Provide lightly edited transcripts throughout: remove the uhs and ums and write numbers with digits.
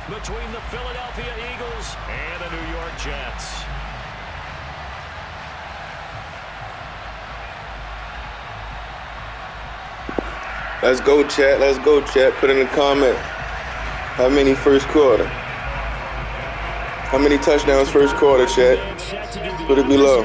between the Philadelphia Eagles and the New York Jets. Let's go, chat. Let's go, chat. Put in the comment. How many first quarter? How many touchdowns first quarter, chat? Put it below.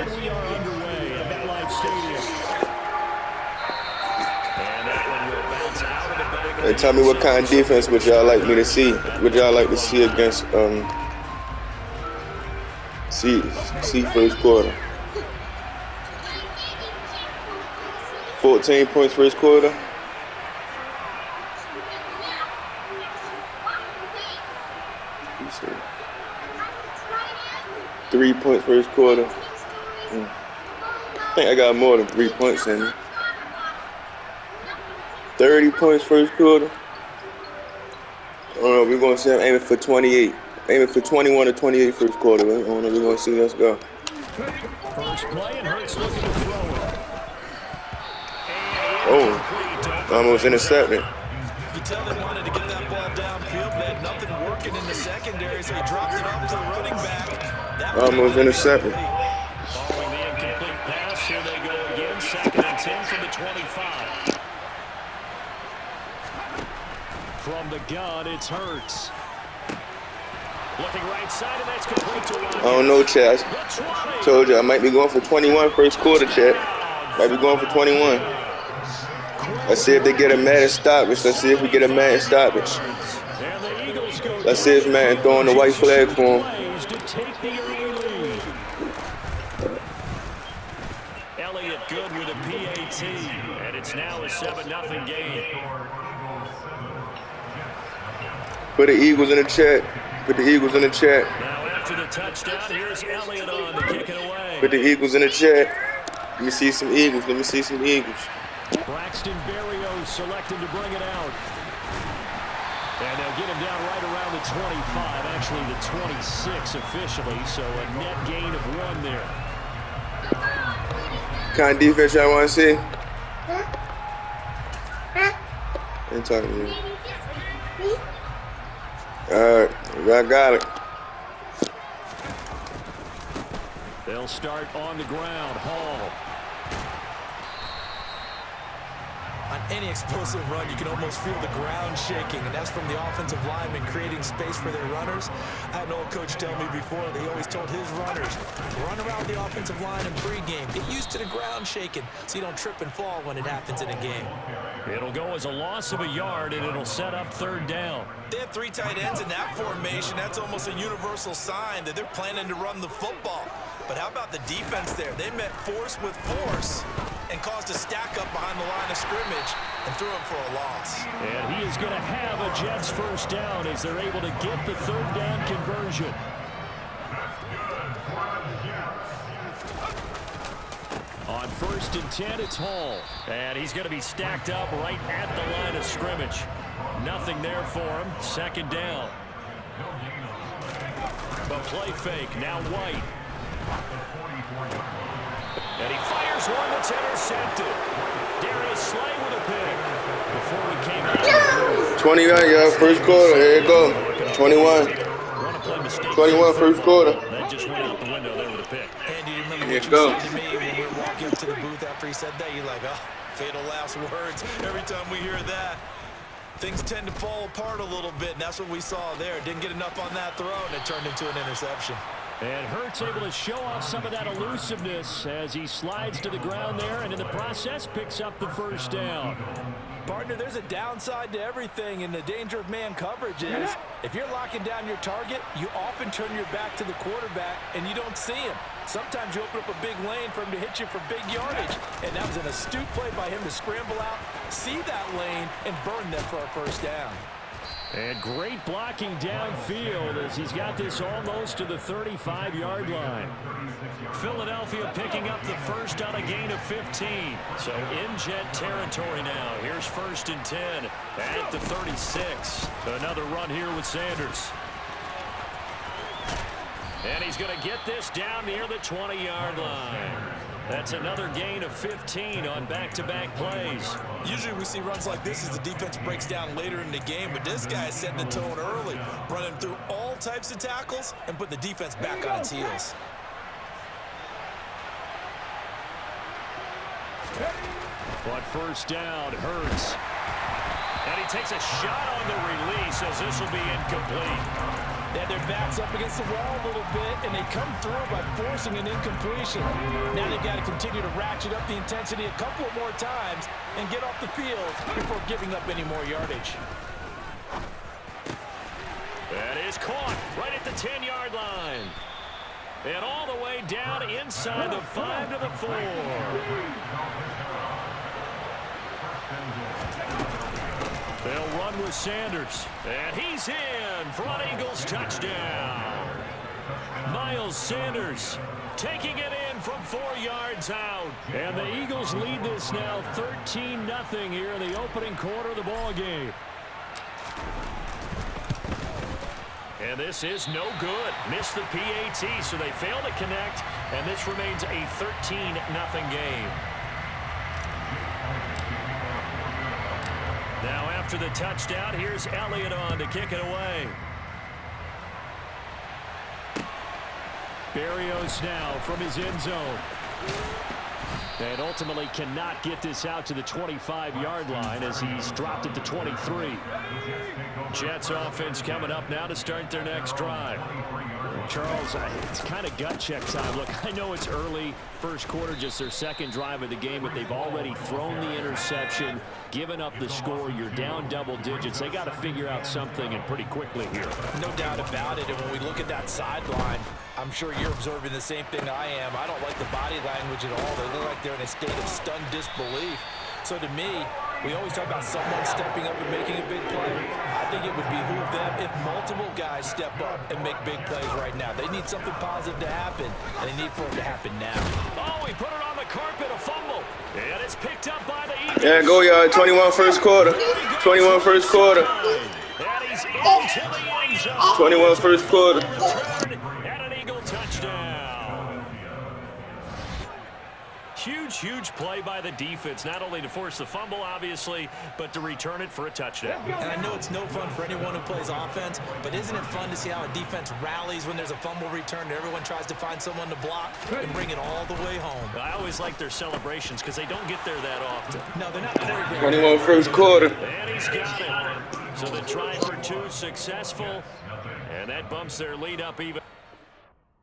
And tell me what kind of defense would y'all like me to see? Would y'all like to see against see first quarter? 14 points first quarter. 3 points first quarter. I think I got more than 3 points in it. 30 points first quarter. I don't know. We're gonna say I'm aiming for 28. Aiming for 21 or 28 first quarter. I don't know. We're gonna see. Let's go. First play and Hurts looking to throw it. Oh, almost intercepted. You tell they wanted to get that ball downfield. They had nothing working in the secondary, so he dropped it off to the running back. Almost intercepted. Following the incomplete pass, here they go again. 2nd and 10 from the 25. From the gun, it's Hurts. Looking right side, and that's complete to Rodgers. I don't know, chat. I told you I might be going for 21 first quarter, chat. Might be going for 21. Let's see if they get a Madden stoppage. Let's see if we get a Madden stoppage. Let's see if Madden throwing the white flag for him. Elliott good with a PAT, and it's now a 7-0 game. Put the Eagles in the chat. Put the Eagles in the chat. Now after the touchdown, here's Elliott on to kick it away. Put the Eagles in the chat. Let me see some Eagles. Let me see some Eagles. Braxton Berrios selected to bring it out. And they'll get him down right around the 25, actually the 26 officially, so a net gain of 1 there. What kind of defense y'all want to see? I'm talking to you. Alright, I got it. They'll start on the ground. Hall. On any explosive run, you can almost feel the ground shaking, and that's from the offensive linemen creating space for their runners. I had an old coach tell me before that he always told his runners, run around the offensive line in pregame. Get used to the ground shaking so you don't trip and fall when it happens in a game. It'll go as a loss of a yard, and it'll set up 3rd down. They have 3 tight ends in that formation. That's almost a universal sign that they're planning to run the football. But how about the defense there? They met force with force and caused a stack up behind the line of scrimmage and threw him for a loss. And he is going to have a Jets 1st down as they're able to get the 3rd down conversion. On 1st and 10, it's Hall. And he's going to be stacked up right at the line of scrimmage. Nothing there for him. 2nd down. The play fake, now White. And he fires one that's intercepted. Darius Slay with a pick. Before we came out. 21, y'all. First quarter. Here you go. 21. 21 first quarter. That just went out the window there with a pick. And you remember what you said to me when we were walking up to the booth after he said that? You're like, oh, fatal last words. Every time we hear that, things tend to fall apart a little bit, and that's what we saw there. Didn't get enough on that throw, and it turned into an interception. And Hurts able to show off some of that elusiveness as he slides to the ground there, and in the process picks up the 1st down. Partner, there's a downside to everything, and the danger of man coverage is if you're locking down your target, you often turn your back to the quarterback, and you don't see him. Sometimes you open up a big lane for him to hit you for big yardage, and that was an astute play by him to scramble out, see that lane, and burn them for a 1st down. And great blocking downfield as he's got this almost to the 35-yard line. Philadelphia picking up the 1st on a gain of 15. So in Jet territory now. Here's 1st and 10 at the 36. Another run here with Sanders. And he's going to get this down near the 20-yard line. That's another gain of 15 on back-to-back plays. Usually we see runs like this as the defense breaks down later in the game, but this guy is setting the tone early, running through all types of tackles and put the defense back on its heels. But first down, Hurts. And he takes a shot on the release as this will be incomplete. They had their backs up against the wall a little bit, and they come through by forcing an incompletion. Now they've got to continue to ratchet up the intensity a couple of more times and get off the field before giving up any more yardage. That is caught right at the 10-yard line. And all the way down inside the 5 to the 4. They'll run with Sanders. And he's in for an Eagles touchdown. Miles Sanders taking it in from 4 yards out. And the Eagles lead this now 13-0 here in the opening quarter of the ball game. And this is no good. Missed the PAT, so they fail to connect. And this remains a 13-0 game. Now after the touchdown, here's Elliott on to kick it away. Berrios now from his end zone. And ultimately cannot get this out to the 25-yard line as he's dropped it to 23. Jets offense coming up now to start their next drive. Charles, it's kind of gut check time. Look, I know it's early, first quarter, just their second drive of the game, but they've already thrown the interception, given up the score. You're down double digits. They got to figure out something, and pretty quickly here. No doubt about it. And when we look at that sideline, I'm sure you're observing the same thing I am. I don't like the body language at all. They look like they're in a state of stunned disbelief. So to me, we always talk about someone stepping up and making a big play. I think it would behoove them if multiple guys step up and make big plays right now. They need something positive to happen, and they need for it to happen now. Oh, he put it on the carpet, a fumble. And it's picked up by the Eagles. Yeah, go, y'all. 21 first quarter. 21 first quarter. And he's into the end zone. 21 first quarter. And an Eagle touchdown. Huge play by the defense, not only to force the fumble, obviously, but to return it for a touchdown. And I know it's no fun for anyone who plays offense, but isn't it fun to see how a defense rallies when there's a fumble return and everyone tries to find someone to block and bring it all the way home? I always like their celebrations because they don't get there that often. No, they're not choreographed. 21 first quarter. And he's got it. So the try for 2 successful, and that bumps their lead up even.